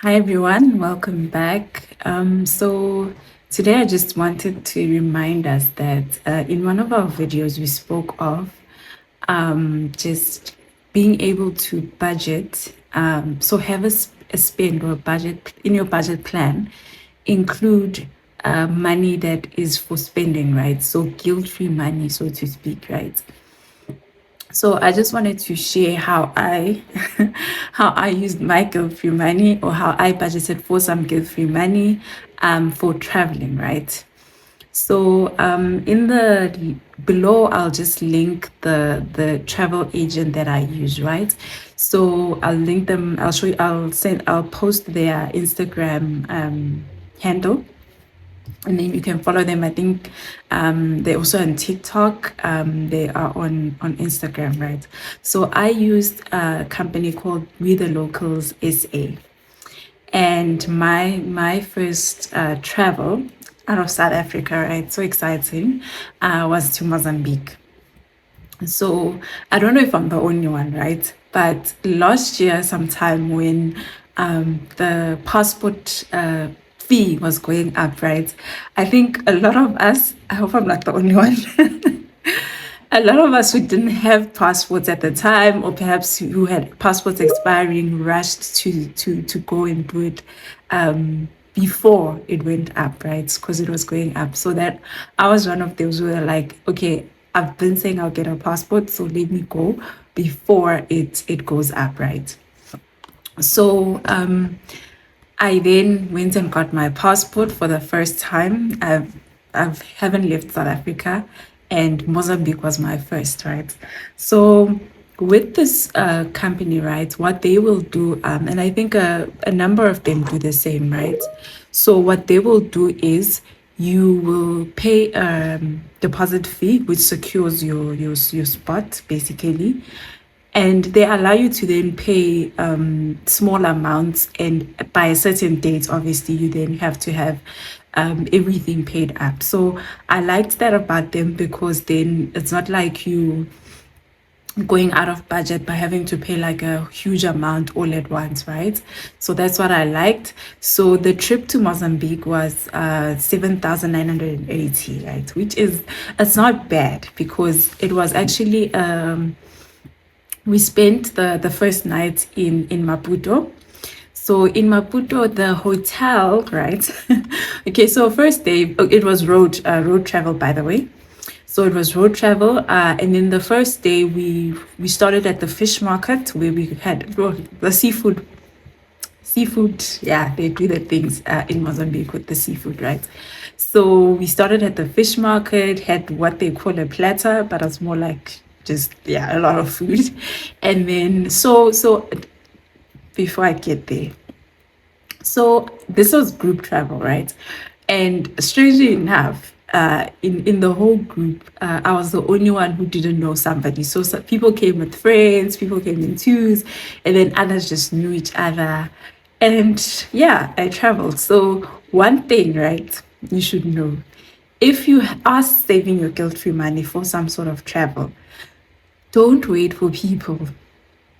Hi everyone, welcome back. So today I just wanted to remind us that in one of our videos we spoke of just being able to budget. So have a spend or a budget in your budget plan, include money that is for spending, right? So guilt-free money, so to speak, right? So I just wanted to share how I how I used my guilt-free money, or how I budgeted for some guilt-free money for traveling, right? So in the below, I'll just link the travel agent that I use, right? So I'll link them. I'll show you. I'll post their Instagram handle, and then you can follow them. I think they're also on TikTok. They are on Instagram, right? So I used a company called We the Locals SA, and my first travel out of South Africa, right? So exciting, was to Mozambique. So I don't know if I'm the only one, right? But last year, sometime when the passport fee was going up, right? I think a lot of us, I hope I'm not the only one, a lot of us who didn't have passports at the time, or perhaps who had passports expiring, rushed to go and do it before it went up, right? Because it was going up. So that I was one of those who were like, okay, I've been saying I'll get a passport, so let me go before it goes up, right? So I then went and got my passport for the first time. I haven't left South Africa, and Mozambique was my first, right? So with this company, right, what they will do, and I think a number of them do the same, right? So what they will do is you will pay deposit fee, which secures your spot basically, and they allow you to then pay small amounts, and by a certain date obviously you then have to have everything paid up. So I liked that about them, because then it's not like you going out of budget by having to pay like a huge amount all at once, right? So that's what I liked. So the trip to Mozambique was 7,980, right? Which is, it's not bad, because it was actually we spent the first night in Maputo. So in Maputo, the hotel, right? Okay, so first day, it was road travel, by the way. So it was road travel, and then the first day we started at the fish market, where we had the seafood. Yeah, they do the things in Mozambique with the seafood, right? So we started at the fish market, had what they call a platter, but it's more like just, yeah, a lot of food. And then so before I get there, so this was group travel, right? And strangely enough, in the whole group, I was the only one who didn't know somebody. So, people came with friends, people came in twos, and then others just knew each other. And yeah, I traveled. So one thing, right, you should know, if you are saving your guilt-free money for some sort of travel, don't wait for people.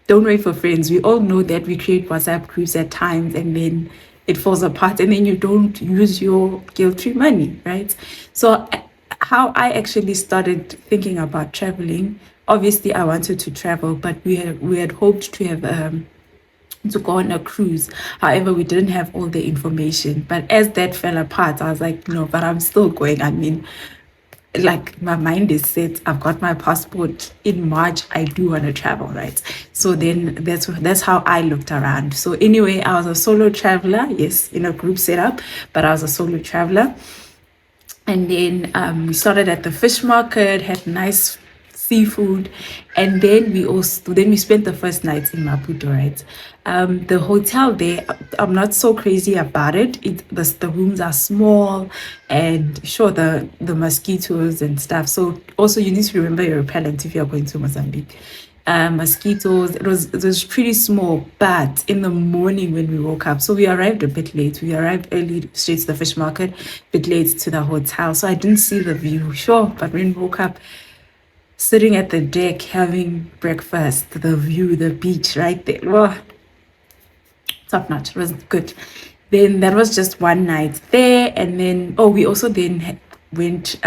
Don't wait for friends. We all know that we create WhatsApp groups at times, and then it falls apart, and then you don't use your guilt-free money, right? So how I actually started thinking about traveling, obviously I wanted to travel, but we had hoped to have to go on a cruise. However, we didn't have all the information. But as that fell apart, I was like, no, but I'm still going. I mean, like, my mind is set. I've got my passport in March. I do want to travel, right? So then that's how I looked around. So anyway, I was a solo traveler, yes, in a group setup, but I was a solo traveler. And then we started at the fish market, had nice seafood, and then we spent the first night in Maputo, right? The hotel there, I'm not so crazy about it. The rooms are small, and sure, the mosquitoes and stuff. So also you need to remember your repellent if you're going to Mozambique. Mosquitoes. It was pretty small, but in the morning when we woke up, so we arrived a bit late. We arrived early, straight to the fish market, a bit late to the hotel, so I didn't see the view. Sure, but when we woke up, sitting at the deck having breakfast, the view, the beach right there. Wow, it top notch. It was good. Then that was just one night there, and then we also then went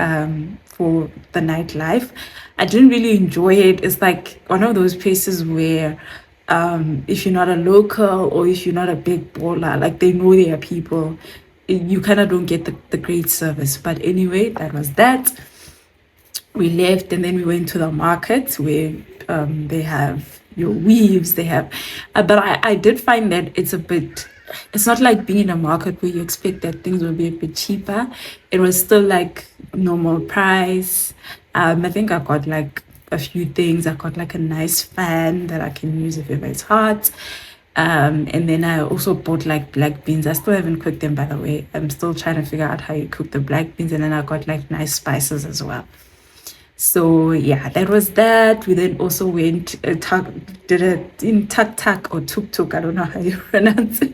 for the nightlife. I didn't really enjoy it. It's like one of those places where if you're not a local or if you're not a big baller, like they know their people, you kind of don't get the great service. But anyway, that was that. We left and then we went to the market where they have your weaves, they have but I did find that it's not like being in a market where you expect that things will be a bit cheaper. It was still like normal price. I think I got like a few things. I got like a nice fan that I can use if ever it's hot. And then I also bought like black beans. I still haven't cooked them, by the way. I'm still trying to figure out how you cook the black beans. And then I got like nice spices as well. So yeah, that was that. We then also went did it in tuk tuk or tuk tuk. I don't know how you pronounce it.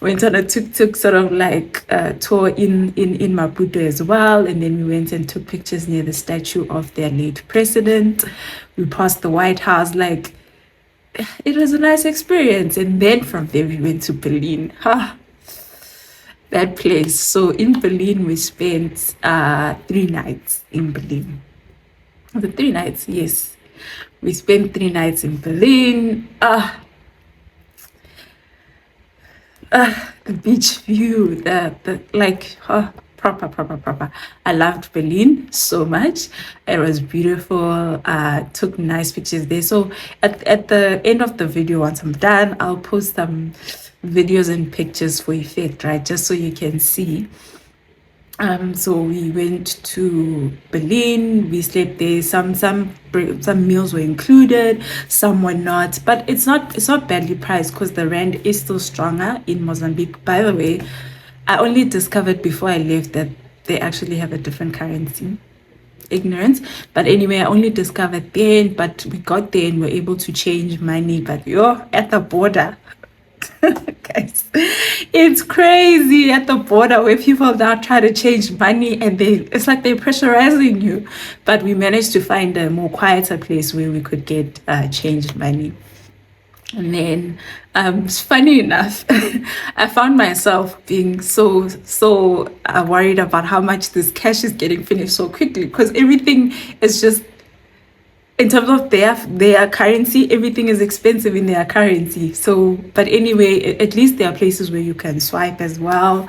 Went on a tuk tuk sort of like tour in Maputo as well, and then we went and took pictures near the statue of their late president. We passed the White House. Like it was a nice experience, and then from there we went to Berlin. That place. So in Berlin we spent 3 nights in Berlin. The 3 nights, yes. We spent 3 nights in Berlin. The beach view, the like proper. I loved Berlin so much. It was beautiful. Took nice pictures there. So at the end of the video, once I'm done, I'll post some videos and pictures for effect, right? Just so you can see. So we went to Berlin. We slept there. Some meals were included, some were not. But it's not badly priced because the rand is still stronger in Mozambique. By the way, I only discovered before I left that they actually have a different currency. Ignorance. But anyway, I only discovered then. But we got there and were able to change money. But you're at the border. Guys, it's crazy at the border where people now try to change money and it's like they're pressurizing you. But we managed to find a more quieter place where we could get changed money. And then funny enough, I found myself being so worried about how much this cash is getting finished so quickly, because everything is just, in terms of their currency, everything is expensive in their currency. So, but anyway, at least there are places where you can swipe as well.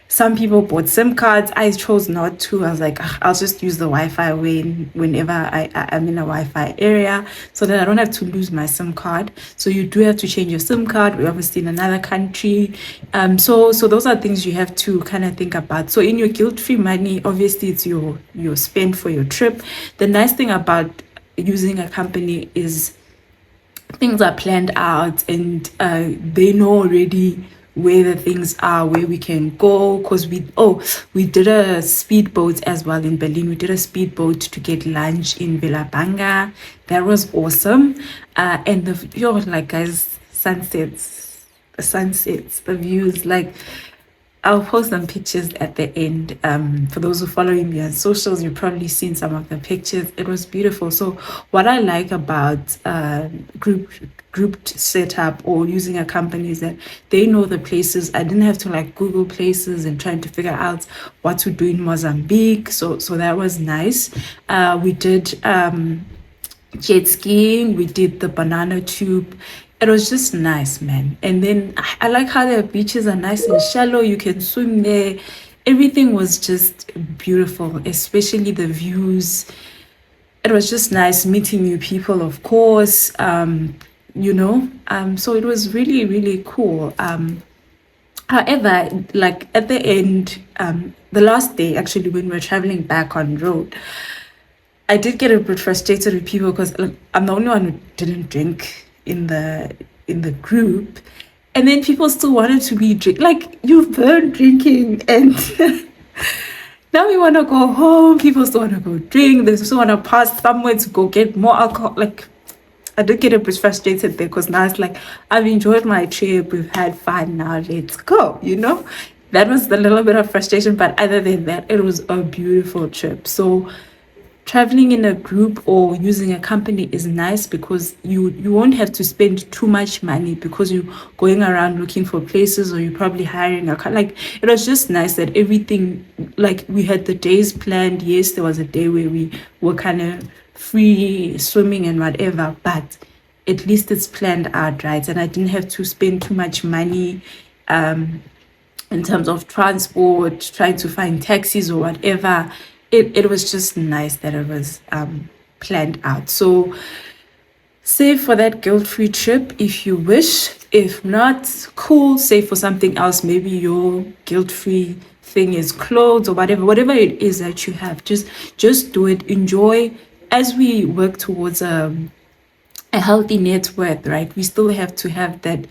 Some people bought SIM cards. I chose not to. I was like, I'll just use the Wi-Fi whenever I'm in a Wi-Fi area, so that I don't have to lose my SIM card. So you do have to change your SIM card. We're obviously in another country. So those are things you have to kind of think about. So in your guilt-free money, obviously it's your spend for your trip. The nice thing about using a company is things are planned out, and they know already where the things are, where we can go, because we did a speedboat as well in Berlin. We did a speedboat to get lunch in Villa Banga. That was awesome. And like, guys, the views, like, I'll post some pictures at the end. For those who follow me on socials, you've probably seen some of the pictures. It was beautiful. So what I like about grouped setup or using a company is that they know the places. I didn't have to like Google places and trying to figure out what to do in Mozambique. So that was nice. We did jet skiing. We did the banana tube. It was just nice, man. And then I like how the beaches are nice and shallow. You can swim there. Everything was just beautiful, especially the views. It was just nice meeting new people, of course. So it was really, really cool. However, like at the end, the last day, actually, when we were traveling back on road, I did get a bit frustrated with people because I'm the only one who didn't drink in the group, and then people still wanted to be like, you've been drinking and now we want to go home. People still want to go drink. They still want to pass somewhere to go get more alcohol. Like, I did get a bit frustrated there because now it's like, I've enjoyed my trip, we've had fun, now let's go, that was the little bit of frustration. But other than that, it was a beautiful trip. So traveling in a group or using a company is nice because you won't have to spend too much money because you're going around looking for places, or you're probably hiring a car. Like, it was just nice that everything, like, we had the days planned. Yes, there was a day where we were kind of free swimming and whatever, but at least it's planned out, right? And I didn't have to spend too much money in terms of transport, trying to find taxis or whatever. It was just nice that it was planned out. So save for that guilt-free trip if you wish. If not, cool, save for something else. Maybe your guilt-free thing is clothes or whatever it is that you have. Just do it. Enjoy as we work towards a healthy net worth, right? We still have to have that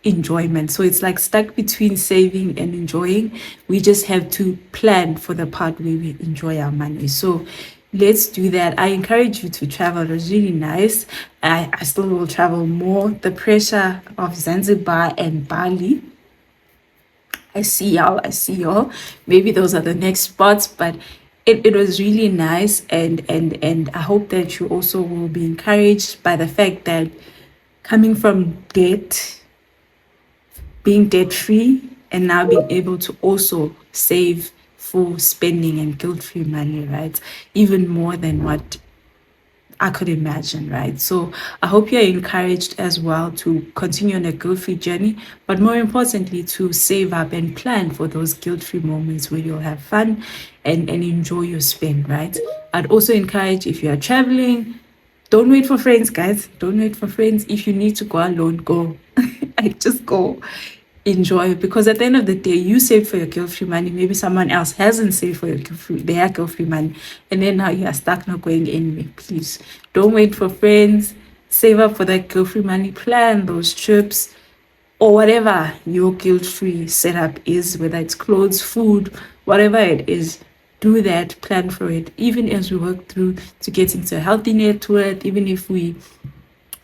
enjoyment. So it's like stuck between saving and enjoying. We just have to plan for the part where we enjoy our money. So let's do that. I encourage you to travel. It was really nice. I still will travel more. The pressure of Zanzibar and Bali, I see y'all. I see y'all. Maybe those are the next spots, but it was really nice, and I hope that you also will be encouraged by the fact that coming from debt, being debt free, and now being able to also save for spending and guilt free money, right? Even more than what I could imagine, right? So I hope you're encouraged as well to continue on a guilt-free journey, but more importantly, to save up and plan for those guilt-free moments where you'll have fun and enjoy your spend, right? I'd also encourage, if you are traveling, don't wait for friends, guys. Don't wait for friends. If you need to go alone, go. Like, just go. Enjoy, because at the end of the day, you saved for your guilt-free money. Maybe someone else hasn't saved for their guilt-free money, and then now you are stuck not going anywhere. Please don't wait for friends. Save up for that guilt-free money. Plan those trips or whatever your guilt-free setup is, whether it's clothes, food, whatever it is. Do that. Plan for it. Even as we work through to get into a healthy net worth, even if we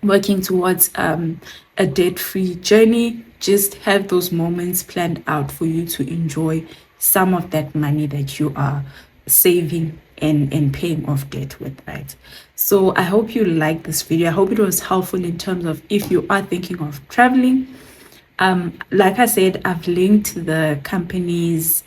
working towards a debt-free journey, just have those moments planned out for you to enjoy some of that money that you are saving and paying off debt with, right? So I hope you like this video. I hope it was helpful in terms of if you are thinking of traveling. Like I said, I've linked the company's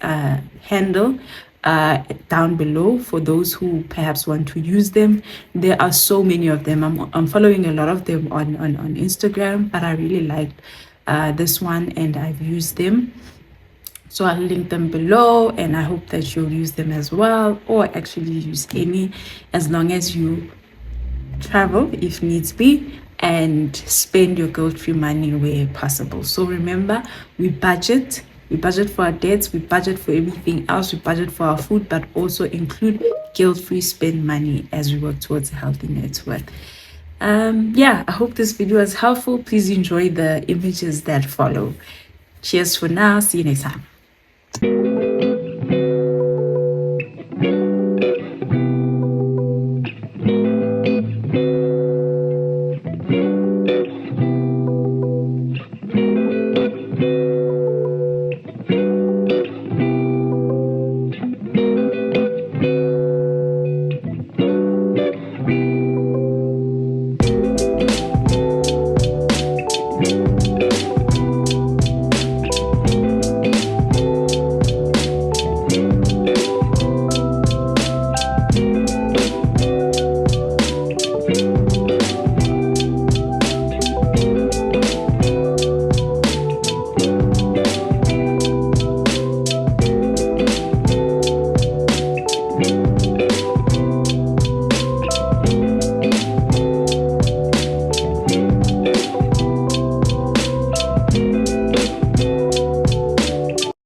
handle down below for those who perhaps want to use them. There are so many of them. I'm following a lot of them on Instagram, but I really liked this one and I've used them. So I'll link them below, and I hope that you'll use them as well, or actually use any, as long as you travel if needs be and spend your guilt-free money where possible. So remember, we budget for our debts, we budget for everything else, we budget for our food, but also include guilt-free spend money as we work towards a healthy net worth. Yeah, I hope this video was helpful. Please enjoy the images that follow. Cheers for now. See you next time.